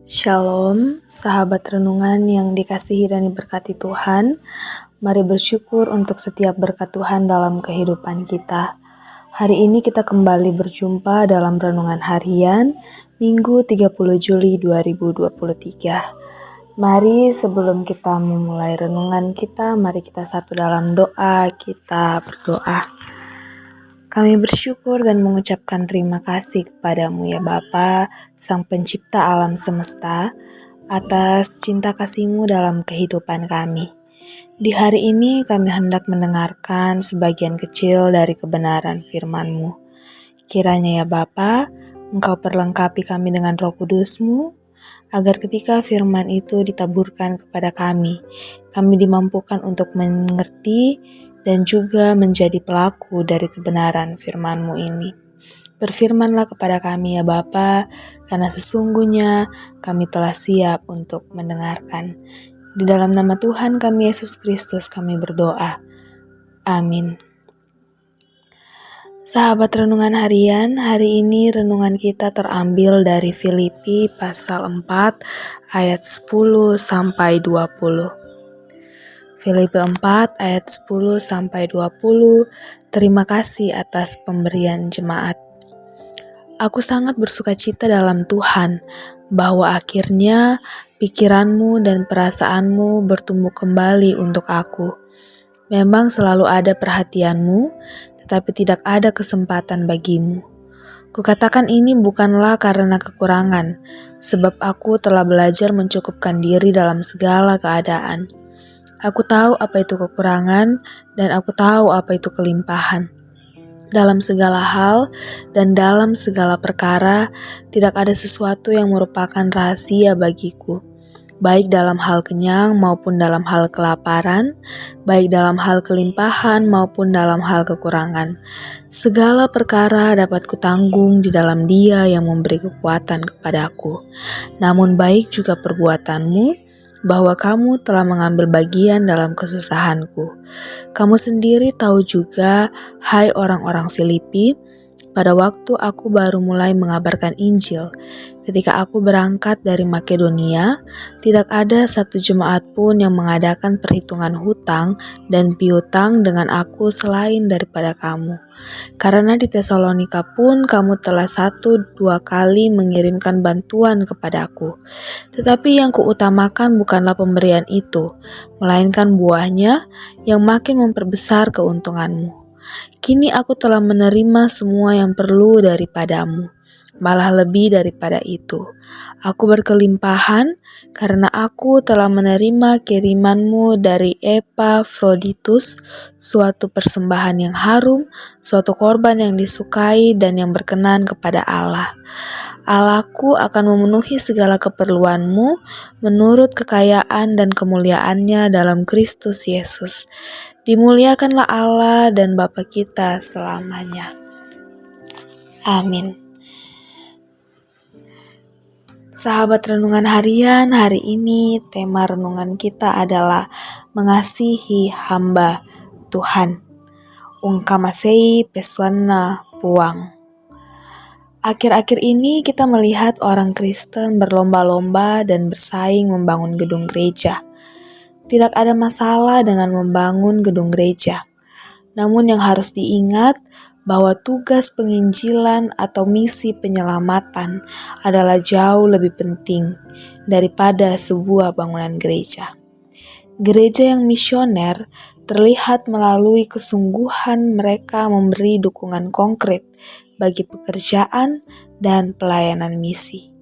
Shalom, sahabat renungan yang dikasihi dan diberkati Tuhan. Mari bersyukur untuk setiap berkat Tuhan dalam kehidupan kita. Hari ini kita kembali berjumpa dalam renungan harian Minggu 30 Juli 2023. Mari sebelum kita memulai renungan kita, mari kita satu dalam doa, kita berdoa. Kami bersyukur dan mengucapkan terima kasih kepadamu ya Bapa, Sang Pencipta alam semesta, atas cinta kasih-Mu dalam kehidupan kami. Di hari ini kami hendak mendengarkan sebagian kecil dari kebenaran firman-Mu. Kiranya ya Bapa, Engkau perlengkapi kami dengan Roh Kudus-Mu, agar ketika firman itu ditaburkan kepada kami dimampukan untuk mengerti dan juga menjadi pelaku dari kebenaran firman-Mu ini. Berfirmanlah kepada kami ya Bapa, karena sesungguhnya kami telah siap untuk mendengarkan. Di dalam nama Tuhan kami Yesus Kristus kami berdoa. Amin. Sahabat renungan harian, hari ini renungan kita terambil dari Filipi pasal 4 ayat 10 sampai 20. Filipi 4 ayat 10 sampai 20. Terima kasih atas pemberian jemaat. Aku sangat bersukacita dalam Tuhan bahwa akhirnya pikiranmu dan perasaanmu bertumbuh kembali untuk aku. Memang selalu ada perhatianmu, tetapi tidak ada kesempatan bagimu. Kukatakan ini bukanlah karena kekurangan, sebab aku telah belajar mencukupkan diri dalam segala keadaan. Aku tahu apa itu kekurangan, dan aku tahu apa itu kelimpahan. Dalam segala hal dan dalam segala perkara, tidak ada sesuatu yang merupakan rahasia bagiku, baik dalam hal kenyang maupun dalam hal kelaparan, baik dalam hal kelimpahan maupun dalam hal kekurangan. Segala perkara dapat kutanggung di dalam Dia yang memberi kekuatan kepadaku. Namun baik juga perbuatanmu, bahwa kamu telah mengambil bagian dalam kesusahanku. Kamu sendiri tahu juga, hai orang-orang Filipi, pada waktu aku baru mulai mengabarkan Injil, ketika aku berangkat dari Makedonia, tidak ada satu jemaat pun yang mengadakan perhitungan hutang dan piutang dengan aku selain daripada kamu. Karena di Tesalonika pun kamu telah 1-2 kali mengirimkan bantuan kepadaku. Tetapi yang kuutamakan bukanlah pemberian itu, melainkan buahnya yang makin memperbesar keuntunganmu. Kini aku telah menerima semua yang perlu daripadamu, malah lebih daripada itu. Aku berkelimpahan karena aku telah menerima kirimanmu dari Epafroditus, suatu persembahan yang harum, suatu korban yang disukai dan yang berkenan kepada Allah. Allahku akan memenuhi segala keperluanmu menurut kekayaan dan kemuliaannya dalam Kristus Yesus. Dimuliakanlah Allah dan Bapa kita selamanya. Amin. Sahabat renungan harian, hari ini tema renungan kita adalah mengasihi hamba Tuhan. Ungkamasei pesuana puang. Akhir-akhir ini kita melihat orang Kristen berlomba-lomba dan bersaing membangun gedung gereja. Tidak ada masalah dengan membangun gedung gereja. Namun yang harus diingat bahwa tugas penginjilan atau misi penyelamatan adalah jauh lebih penting daripada sebuah bangunan gereja. Gereja yang misioner terlihat melalui kesungguhan mereka memberi dukungan konkret bagi pekerjaan dan pelayanan misi.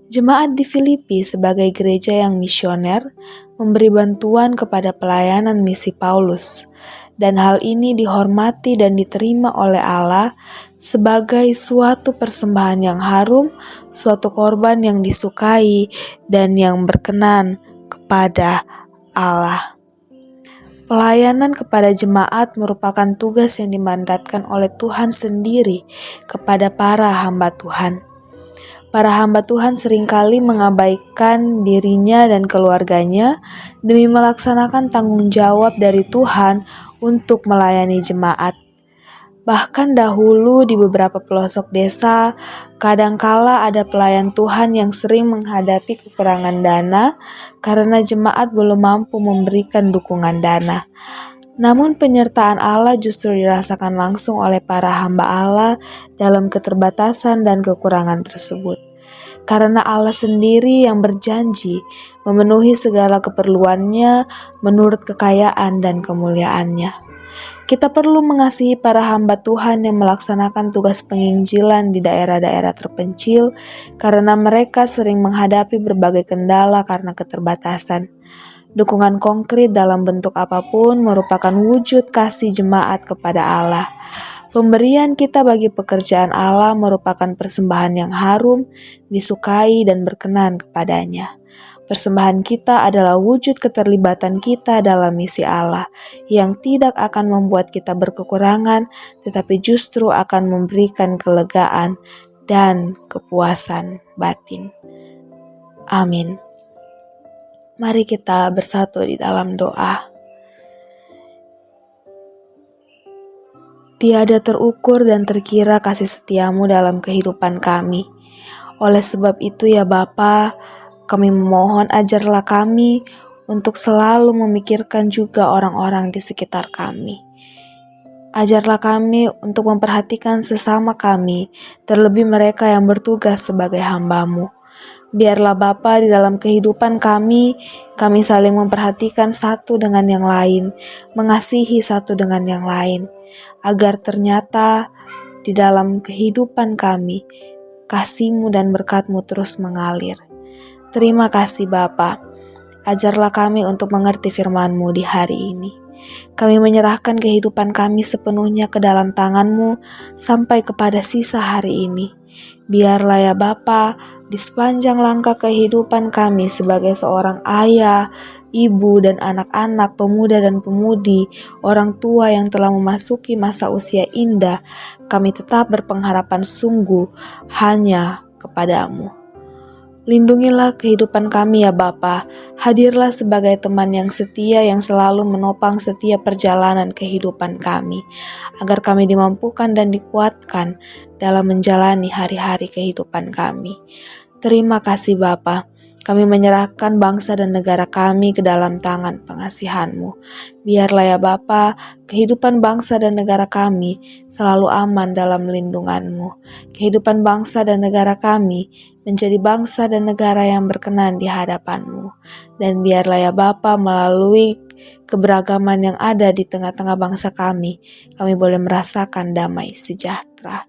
Jemaat di Filipi sebagai gereja yang misioner memberi bantuan kepada pelayanan misi Paulus, dan hal ini dihormati dan diterima oleh Allah sebagai suatu persembahan yang harum, suatu korban yang disukai dan yang berkenan kepada Allah. Pelayanan kepada jemaat merupakan tugas yang dimandatkan oleh Tuhan sendiri kepada para hamba Tuhan. Para hamba Tuhan seringkali mengabaikan dirinya dan keluarganya demi melaksanakan tanggung jawab dari Tuhan untuk melayani jemaat. Bahkan dahulu di beberapa pelosok desa, kadangkala ada pelayan Tuhan yang sering menghadapi kekurangan dana karena jemaat belum mampu memberikan dukungan dana. Namun penyertaan Allah justru dirasakan langsung oleh para hamba Allah dalam keterbatasan dan kekurangan tersebut. Karena Allah sendiri yang berjanji memenuhi segala keperluannya menurut kekayaan dan kemuliaannya. Kita perlu mengasihi para hamba Tuhan yang melaksanakan tugas penginjilan di daerah-daerah terpencil karena mereka sering menghadapi berbagai kendala karena keterbatasan. Dukungan konkret dalam bentuk apapun merupakan wujud kasih jemaat kepada Allah. Pemberian kita bagi pekerjaan Allah merupakan persembahan yang harum, disukai dan berkenan kepadanya. Persembahan kita adalah wujud keterlibatan kita dalam misi Allah yang tidak akan membuat kita berkekurangan, tetapi justru akan memberikan kelegaan dan kepuasan batin. Amin. Mari kita bersatu di dalam doa. Tiada terukur dan terkira kasih setiamu dalam kehidupan kami. Oleh sebab itu ya Bapa, kami memohon ajarlah kami untuk selalu memikirkan juga orang-orang di sekitar kami. Ajarlah kami untuk memperhatikan sesama kami, terlebih mereka yang bertugas sebagai hamba-Mu. Biarlah Bapa di dalam kehidupan kami saling memperhatikan satu dengan yang lain, mengasihi satu dengan yang lain, agar ternyata di dalam kehidupan kami, kasih-Mu dan berkat-Mu terus mengalir. Terima kasih Bapa, ajarlah kami untuk mengerti firman-Mu di hari ini. Kami menyerahkan kehidupan kami sepenuhnya ke dalam tangan-Mu sampai kepada sisa hari ini. Biarlah ya Bapa, di sepanjang langkah kehidupan kami sebagai seorang ayah, ibu dan anak-anak, pemuda dan pemudi, orang tua yang telah memasuki masa usia indah, kami tetap berpengharapan sungguh hanya kepada-Mu. Lindungilah kehidupan kami ya Bapa, hadirlah sebagai teman yang setia yang selalu menopang setiap perjalanan kehidupan kami, agar kami dimampukan dan dikuatkan dalam menjalani hari-hari kehidupan kami. Terima kasih Bapa, kami menyerahkan bangsa dan negara kami ke dalam tangan pengasihan-Mu. Biarlah ya Bapa, kehidupan bangsa dan negara kami selalu aman dalam lindungan-Mu. Kehidupan bangsa dan negara kami menjadi bangsa dan negara yang berkenan di hadapan-Mu. Dan biarlah ya Bapa, melalui keberagaman yang ada di tengah-tengah bangsa kami boleh merasakan damai sejahtera.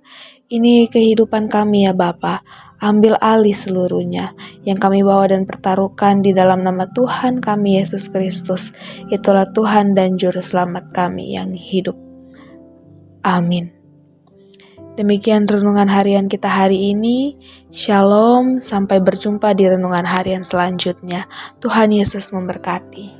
Ini kehidupan kami ya Bapa, ambil alih seluruhnya yang kami bawa dan pertaruhkan di dalam nama Tuhan kami Yesus Kristus. Itulah Tuhan dan Juru Selamat kami yang hidup. Amin. Demikian renungan harian kita hari ini. Shalom, sampai berjumpa di renungan harian selanjutnya. Tuhan Yesus memberkati.